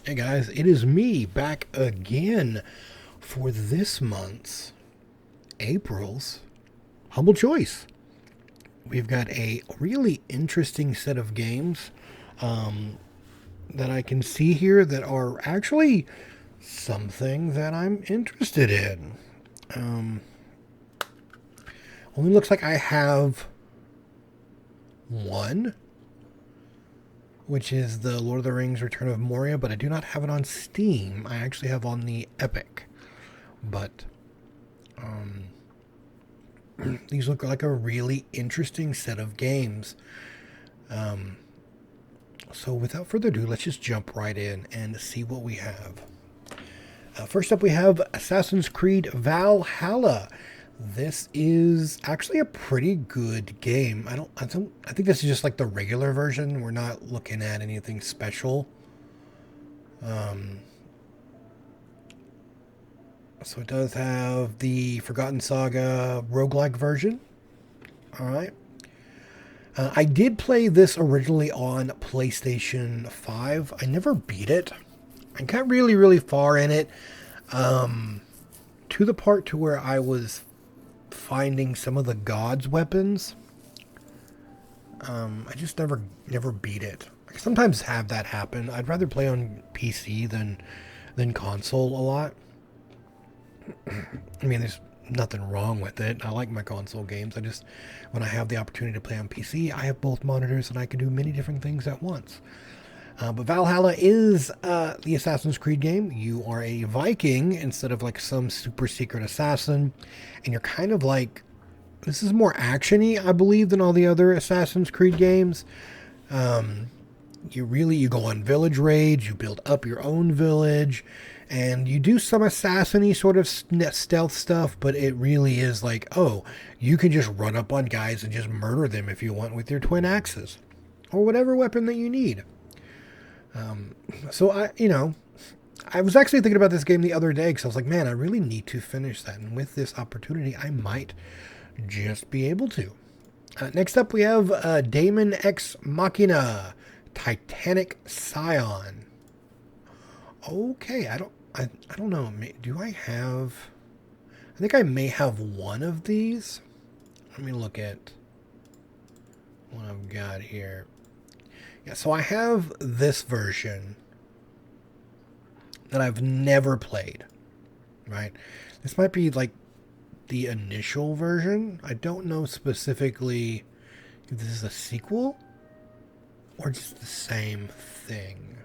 Hey guys, it is me back again for this month's April's Humble Choice. We've got a really interesting set of games that I can see here that are actually something that I'm interested in. Um, Only looks like I have one, which is the Lord of the Rings Return of Moria, but I do not have it on Steam. I actually have on the Epic. But these look like a really interesting set of games. Um, so without further ado, let's just jump right in and see what we have. First up, we have Assassin's Creed Valhalla. This is actually a pretty good game. I think this is just like the regular version. We're not looking at anything special. So it does have the Forgotten Saga roguelike version. All right. I did play this originally on PlayStation 5. I never beat it. I got really, really far in it, to the part to where I was finding some of the gods' weapons. I just never beat it. I sometimes have that happen. I'd rather play on PC than console a lot. I mean, there's nothing wrong with it. I like my console games. I just, when I have the opportunity to play on PC, I have both monitors and I can do many different things at once. But Valhalla is the Assassin's Creed game. You are a Viking instead of like some super secret assassin. And you're kind of like, this is more action-y, I believe, than all the other Assassin's Creed games. You go on village raids, you build up your own village, and you do some assassin-y sort of stealth stuff, but it really is like, oh, you can just run up on guys and just murder them if you want with your twin axes. Or whatever weapon that you need. So I was actually thinking about this game the other day because I was like, man, I really need to finish that. And with this opportunity, I might just be able to. Next up, we have Daemon X Machina, Titanic Scion. Okay, I don't know. Do I have? I think I may have one of these. Let me look at what I've got here. Yeah, so I have this version that I've never played. Right, this might be like the initial version. I don't know specifically if this is a sequel or just the same thing.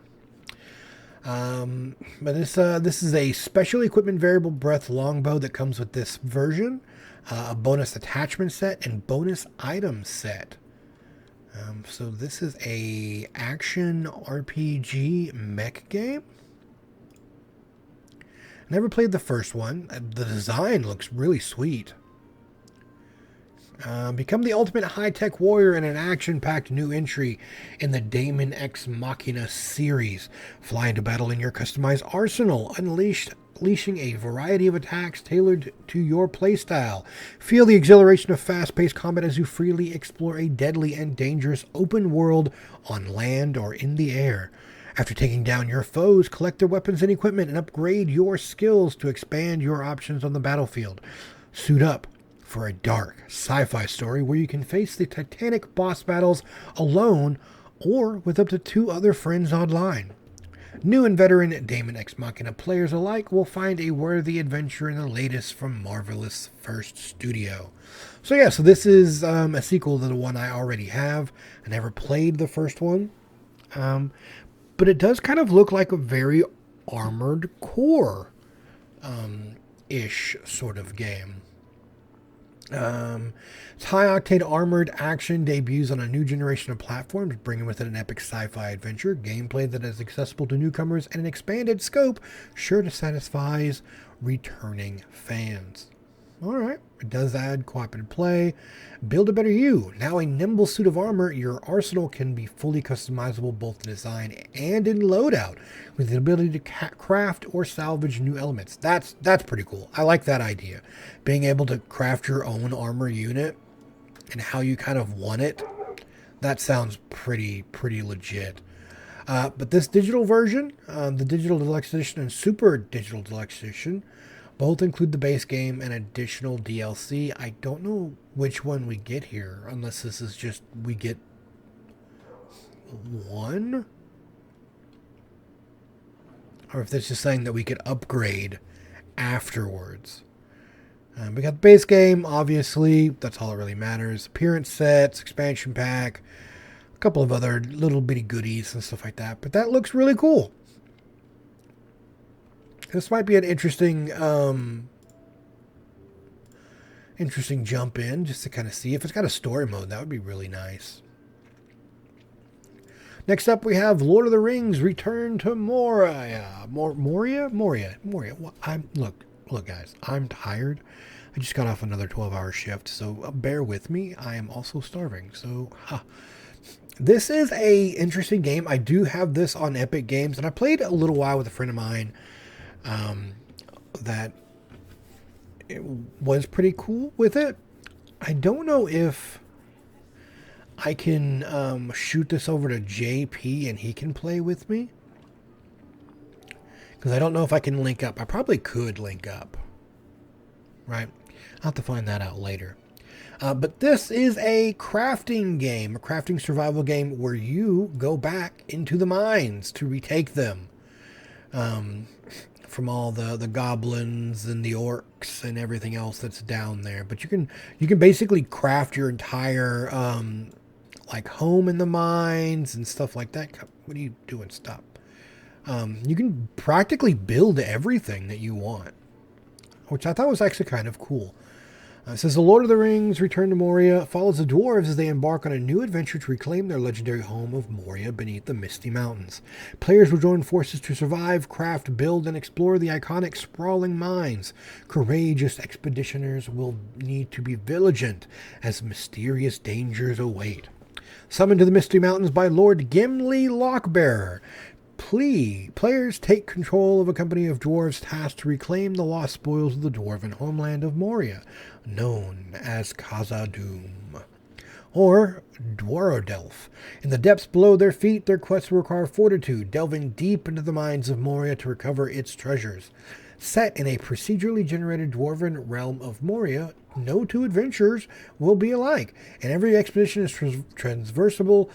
But this is a special equipment variable breath longbow that comes with this version, a bonus attachment set and bonus item set. So this is a action RPG mech game. Never played the first one. The design looks really sweet. Become the ultimate high-tech warrior in an action-packed new entry in the Daemon X Machina series. Fly into battle in your customized arsenal, unleashing a variety of attacks tailored to your playstyle. Feel the exhilaration of fast-paced combat as you freely explore a deadly and dangerous open world on land or in the air. After taking down your foes, collect their weapons and equipment and upgrade your skills to expand your options on the battlefield. Suit up for a dark sci-fi story where you can face the titanic boss battles alone or with up to 2 other friends online. New and veteran Daemon X Machina players alike will find a worthy adventure in the latest from Marvelous First Studio. So this is a sequel to the one I already have. I never played the first one. But it does kind of look like a very Armored Core ish sort of game. Its high-octane armored action debuts on a new generation of platforms, bringing with it an epic sci-fi adventure, gameplay that is accessible to newcomers, and an expanded scope sure to satisfy returning fans. Alright, it does add cooperative play. Build a better you. Now a nimble suit of armor, your arsenal can be fully customizable both in design and in loadout, with the ability to craft or salvage new elements. That's pretty cool. I like that idea. Being able to craft your own armor unit and how you kind of want it. That sounds pretty legit. But this digital version, the Digital Deluxe Edition and Super Digital Deluxe Edition, both include the base game and additional DLC. I don't know which one we get here, unless this is just we get one, or if this is saying that we could upgrade afterwards. We got the base game, obviously. That's all that really matters. Appearance sets, expansion pack, a couple of other little bitty goodies and stuff like that. But that looks really cool. This might be an interesting jump in, just to kind of see if it's got a story mode. That would be really nice. Next up, we have Lord of the Rings: Return to Moria. Moria. Look, guys. I'm tired. I just got off another 12-hour shift, so bear with me. I am also starving. So, this is a interesting game. I do have this on Epic Games, and I played a little while with a friend of mine. That it was pretty cool with it. I don't know if I can shoot this over to JP and he can play with me, because I don't know if I can link up. I probably could link up, right? I'll have to find that out later. But this is a crafting game, a crafting survival game where you go back into the mines to retake them. From all the goblins and the orcs and everything else that's down there. But you can basically craft your entire like home in the mines and stuff like that. What are you doing? Stop. You can practically build everything that you want, which I thought was actually kind of cool. It says, The Lord of the Rings: Return to Moria follows the dwarves as they embark on a new adventure to reclaim their legendary home of Moria beneath the Misty Mountains. Players will join forces to survive, craft, build, and explore the iconic sprawling mines. Courageous expeditioners will need to be vigilant as mysterious dangers await. Summoned to the Misty Mountains by Lord Gimli Lockbearer, players take control of a company of dwarves tasked to reclaim the lost spoils of the dwarven homeland of Moria, known as Khazad-dûm, or Dwaradelf. In the depths below their feet, their quest will require fortitude, delving deep into the mines of Moria to recover its treasures. Set in a procedurally generated dwarven realm of Moria, no two adventures will be alike, and every expedition is transversable,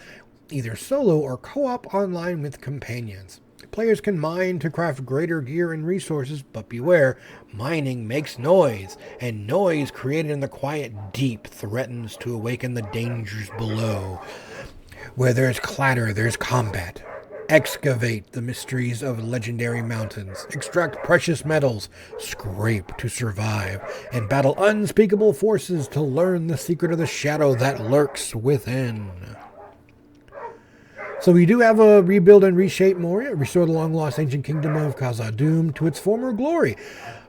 either solo or co-op online with companions. Players can mine to craft greater gear and resources, but beware, mining makes noise, and noise created in the quiet deep threatens to awaken the dangers below. Where there's clatter, there's combat. Excavate the mysteries of legendary mountains, extract precious metals, scrape to survive, and battle unspeakable forces to learn the secret of the shadow that lurks within. So we do have a rebuild and reshape Moria, restore the long-lost ancient kingdom of Khazad-dûm to its former glory,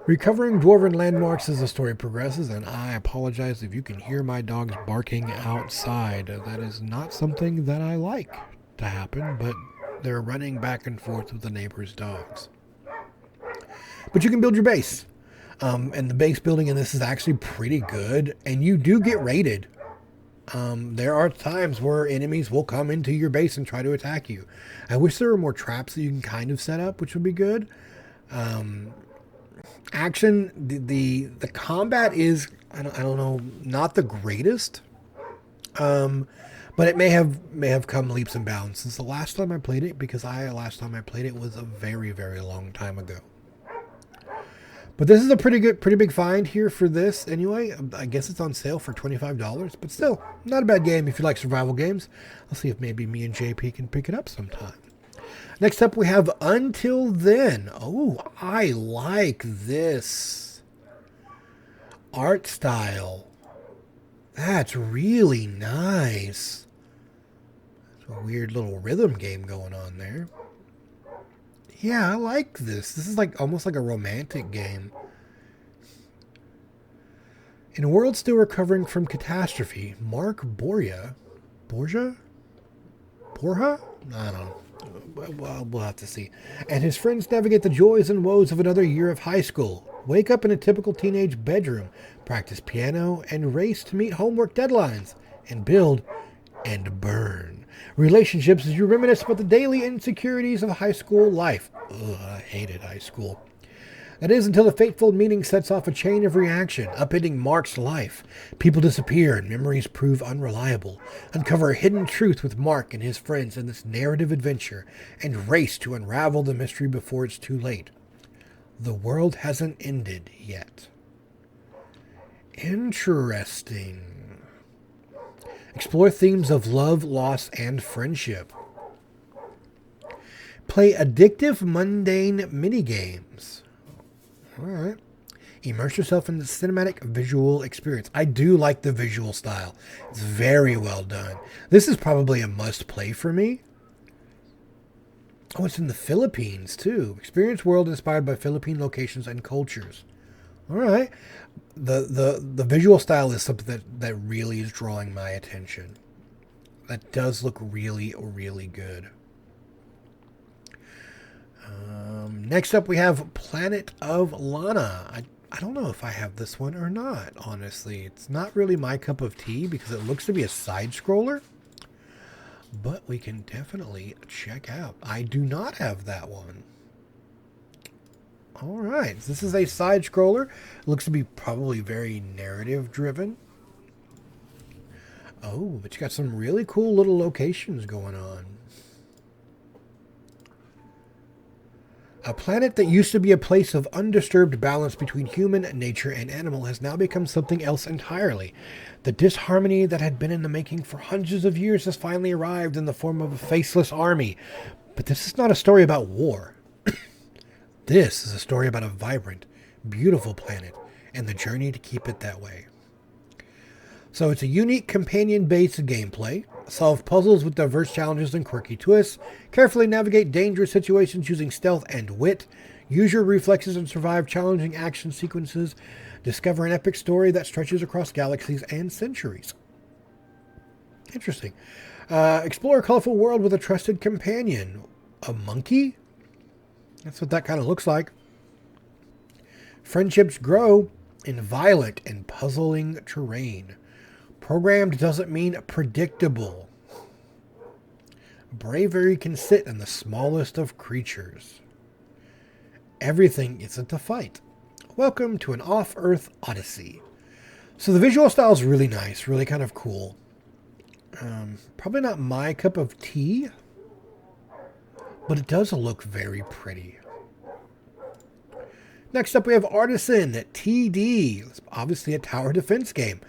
recovering dwarven landmarks as the story progresses, and I apologize if you can hear my dogs barking outside. That is not something that I like to happen, but they're running back and forth with the neighbor's dogs. But you can build your base, and the base building in this is actually pretty good, and you do get raided. There are times where enemies will come into your base and try to attack you. I wish there were more traps that you can kind of set up, which would be good. Action, the combat is, I don't know, not the greatest. But it may have come leaps and bounds since the last time I played it, because last time I played it was a very, very long time ago. But this is a pretty big find here for this anyway. I guess it's on sale for $25, but still, not a bad game if you like survival games. I'll see if maybe me and JP can pick it up sometime. Next up, we have Until Then. Oh, I like this art style. That's really nice. There's a weird little rhythm game going on there. Yeah, I like this. This is like almost like a romantic game. In a world still recovering from catastrophe, Mark Borja? I don't know. Well, we'll have to see. And his friends navigate the joys and woes of another year of high school. Wake up in a typical teenage bedroom, practice piano, and race to meet homework deadlines, and build and burn relationships as you reminisce about the daily insecurities of high school life. Ugh, I hated high school. That is until the fateful meeting sets off a chain of reaction, upending Mark's life. People disappear and memories prove unreliable. Uncover a hidden truth with Mark and his friends in this narrative adventure, and race to unravel the mystery before it's too late. The world hasn't ended yet. Interesting. Explore themes of love, loss, and friendship. Play addictive, mundane minigames. Alright. Immerse yourself in the cinematic visual experience. I do like the visual style. It's very well done. This is probably a must-play for me. Oh, it's in the Philippines, too. Experience world inspired by Philippine locations and cultures. Alright. The visual style is something that really is drawing my attention. That does look really, really good. Next up, we have Planet of Lana. I don't know if I have this one or not, honestly. It's not really my cup of tea because it looks to be a side-scroller. But we can definitely check out. I do not have that one. Alright, this is a side-scroller. It looks to be probably very narrative-driven. Oh, but you got some really cool little locations going on. A planet that used to be a place of undisturbed balance between human, nature, and animal has now become something else entirely. The disharmony that had been in the making for hundreds of years has finally arrived in the form of a faceless army. But this is not a story about war. This is a story about a vibrant, beautiful planet and the journey to keep it that way. So it's a unique companion-based gameplay. Solve puzzles with diverse challenges and quirky twists. Carefully navigate dangerous situations using stealth and wit. Use your reflexes and survive challenging action sequences. Discover an epic story that stretches across galaxies and centuries. Interesting. Explore a colorful world with a trusted companion. A monkey? That's what that kind of looks like. Friendships grow in violent and puzzling terrain. Programmed doesn't mean predictable. Bravery can sit in the smallest of creatures. Everything isn't a fight. Welcome to an off-Earth odyssey. So the visual style is really nice, really kind of cool. Probably not my cup of tea, but it does look very pretty. Next up we have Artisan TD. It's obviously a tower defense game.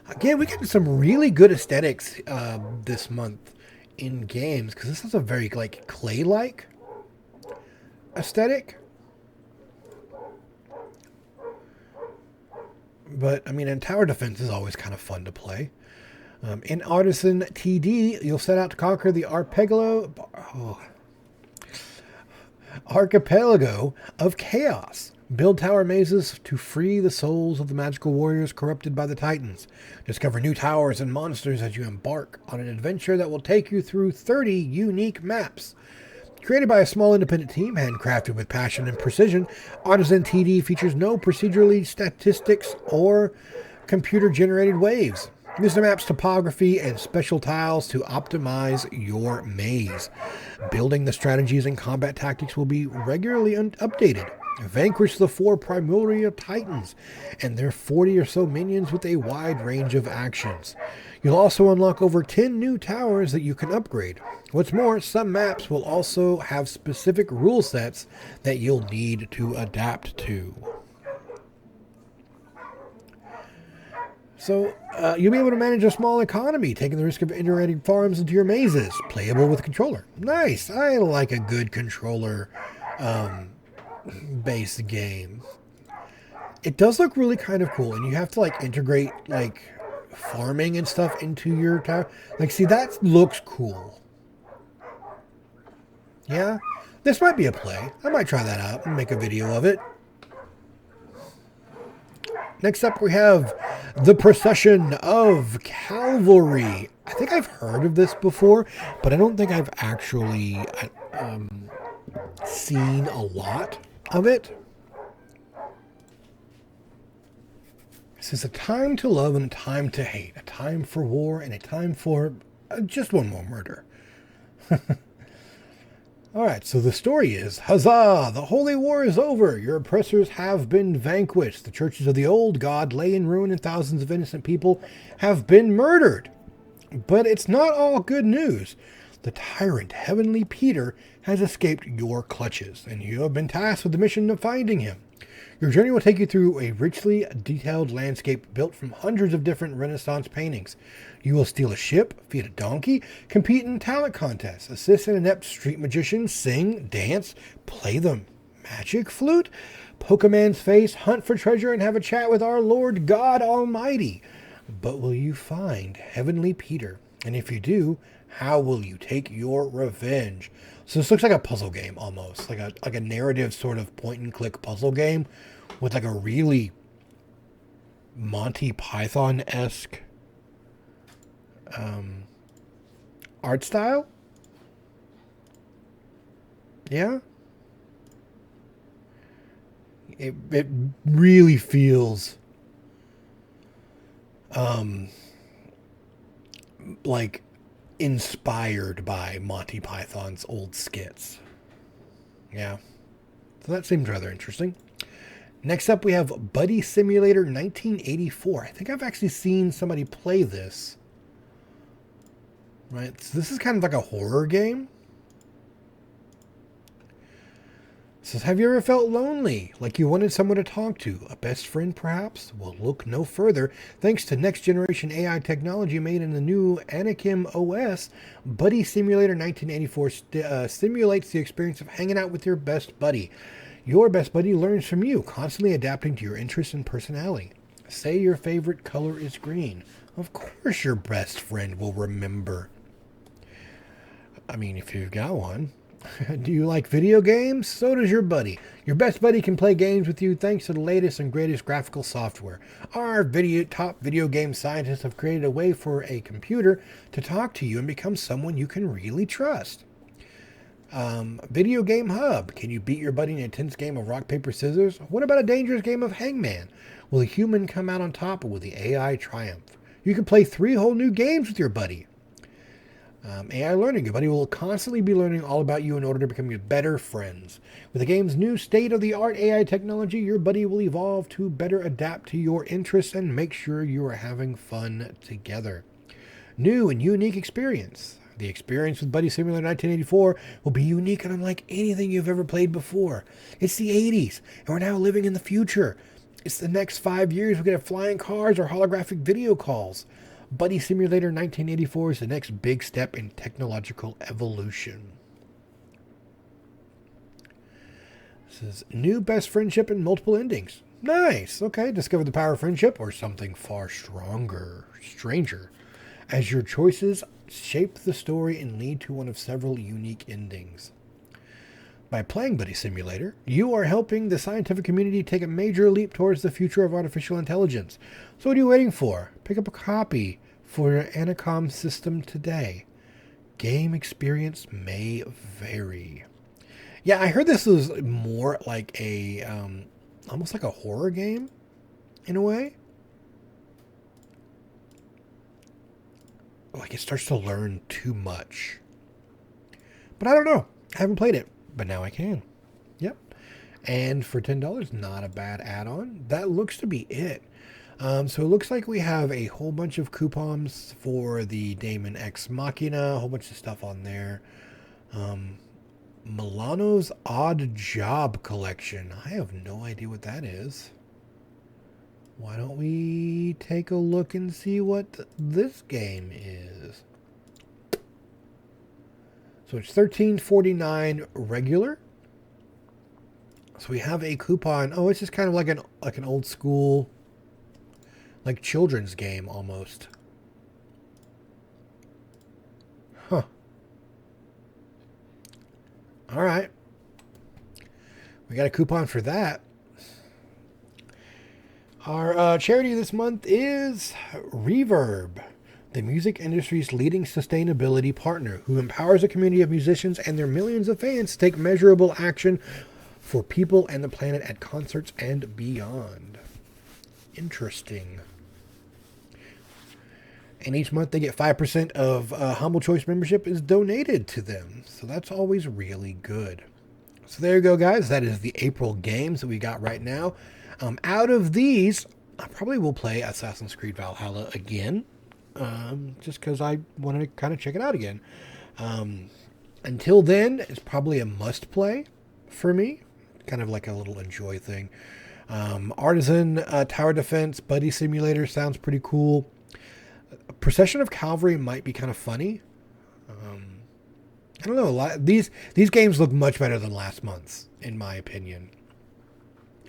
Again, we get some really good aesthetics this month in games, because this is a very like clay-like aesthetic. But I mean, and tower defense is always kind of fun to play. In Artisan TD, you'll set out to conquer the archipelago of chaos. Build tower mazes to free the souls of the magical warriors corrupted by the Titans. Discover new towers and monsters as you embark on an adventure that will take you through 30 unique maps. Created by a small independent team, handcrafted with passion and precision, Artisan TD features no procedurally statistics or computer-generated waves. Use the map's topography and special tiles to optimize your maze. Building the strategies and combat tactics will be regularly updated. Vanquish the 4 primordial titans and their 40 or so minions with a wide range of actions. You'll also unlock over 10 new towers that you can upgrade. What's more, some maps will also have specific rule sets that you'll need to adapt to. So, you'll be able to manage a small economy, taking the risk of integrating farms into your mazes. Playable with a controller. Nice! I like a good controller based game. It does look really kind of cool, and you have to like integrate like farming and stuff into your tower. Like, see, that looks cool. Yeah, this might be a play. I might try that out and make a video of it. Next up, we have The Procession of Calvary. I think I've heard of this before, but I don't think I've actually seen a lot of it. This is a time to love and a time to hate, a time for war and a time for Just one more murder. Alright, so the story is, Huzzah! The Holy War is over! Your oppressors have been vanquished. The churches of the old God lay in ruin and thousands of innocent people have been murdered. But it's not all good news. The tyrant, Heavenly Peter, has escaped your clutches, and you have been tasked with the mission of finding him. Your journey will take you through a richly detailed landscape built from hundreds of different Renaissance paintings. You will steal a ship, feed a donkey, compete in talent contests, assist an inept street magician, sing, dance, play the magic flute, poke a man's face, hunt for treasure, and have a chat with our Lord God Almighty. But will you find Heavenly Peter? And if you do, how will you take your revenge? So this looks like a puzzle game almost, like a narrative sort of point and click puzzle game with like a really Monty Python-esque art style. Yeah. It really feels like inspired by Monty Python's old skits. Yeah. So that seems rather interesting. Next up, we have Buddy Simulator 1984. I think I've actually seen somebody play this. Right? So this is kind of like a horror game. It says, have you ever felt lonely, like you wanted someone to talk to? A best friend, perhaps? Well, look no further. Thanks to next-generation AI technology made in the new Anakim OS, Buddy Simulator 1984 simulates the experience of hanging out with your best buddy. Your best buddy learns from you, constantly adapting to your interests and personality. Say your favorite color is green. Of course your best friend will remember. I mean, if you've got one. Do you like video games? So does your buddy. Your best buddy can play games with you thanks to the latest and greatest graphical software. Our top video game scientists have created a way for a computer to talk to you and become someone you can really trust. Video Game Hub. Can you beat your buddy in an intense game of rock, paper, scissors? What about a dangerous game of hangman? Will a human come out on top or will the AI triumph? You can play 3 whole new games with your buddy. AI learning. Your buddy will constantly be learning all about you in order to become your better friends. With the game's new state-of-the-art AI technology, your buddy will evolve to better adapt to your interests and make sure you are having fun together. New and unique experience. The experience with Buddy Simulator 1984 will be unique and unlike anything you've ever played before. It's the 80s, and we're now living in the future. It's the next 5 years we're going to have flying cars or holographic video calls. Buddy Simulator 1984 is the next big step in technological evolution. This is new best friendship and multiple endings. Nice. Okay. Discover the power of friendship or something far stranger, as your choices shape the story and lead to one of several unique endings. By playing Buddy Simulator, you are helping the scientific community take a major leap towards the future of artificial intelligence. So what are you waiting for? Pick up a copy for your Anakim system today. Game experience may vary. Yeah, I heard this was more like a, almost like a horror game, in a way. Like it starts to learn too much. But I don't know. I haven't played it, but now I can. Yep. And for $10, not a bad add-on. That looks to be it. So it looks like we have a whole bunch of coupons for the Daemon X Machina, a whole bunch of stuff on there. Milano's Odd Job Collection. I have no idea what that is. Why don't we take a look and see what this game is? So it's $13.49 regular. So we have a coupon. Oh, it's just kind of like an old school, like children's game almost. Huh. All right. We got a coupon for that. Our charity this month is Reverb, the music industry's leading sustainability partner, who empowers a community of musicians and their millions of fans to take measurable action for people and the planet at concerts and beyond. Interesting. And each month they get 5% of Humble Choice membership is donated to them. So that's always really good. So there you go, guys. That is the April games that we got right now. Out of these, I probably will play Assassin's Creed Valhalla again. Just because I wanted to kind of check it out again. Until then, it's probably a must play for me. Kind of like a little enjoy thing. Artisan Tower Defense Buddy Simulator sounds pretty cool. Procession of Calvary might be kind of funny. I don't know. These games look much better than last month's, in my opinion.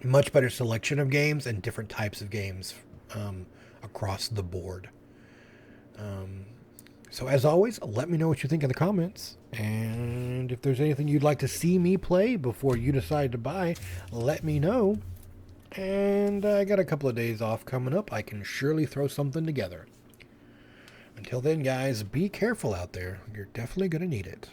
Much better selection of games and different types of games across the board. So as always, let me know what you think in the comments. And if there's anything you'd like to see me play before you decide to buy, let me know. And I got a couple of days off coming up. I can surely throw something together. Until then, guys, be careful out there. You're definitely going to need it.